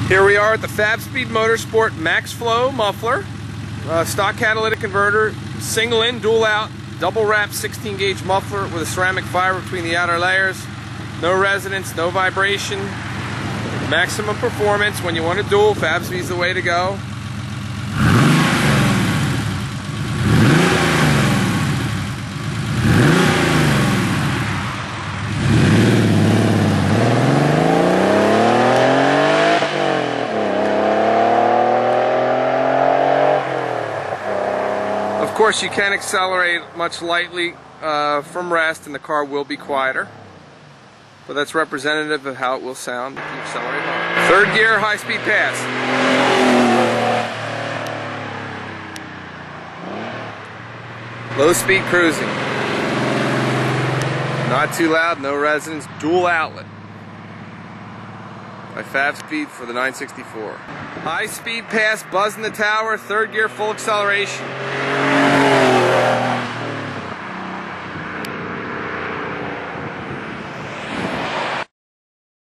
Here we are at the Fabspeed Motorsport Maxflo Muffler, stock catalytic converter, single in, dual out, double wrap 16 gauge muffler with a ceramic fiber between the outer layers. No resonance, no vibration, maximum performance. When you want a dual, Fabspeed's the way to go. Of course, you can accelerate much lightly from rest and the car will be quieter, but that's representative of how it will sound if you accelerate hard. Third gear, high-speed pass. Low-speed cruising. Not too loud, no resonance, dual outlet. By Fabspeed for the 964. High-speed pass, buzz in the tower, third gear, full acceleration.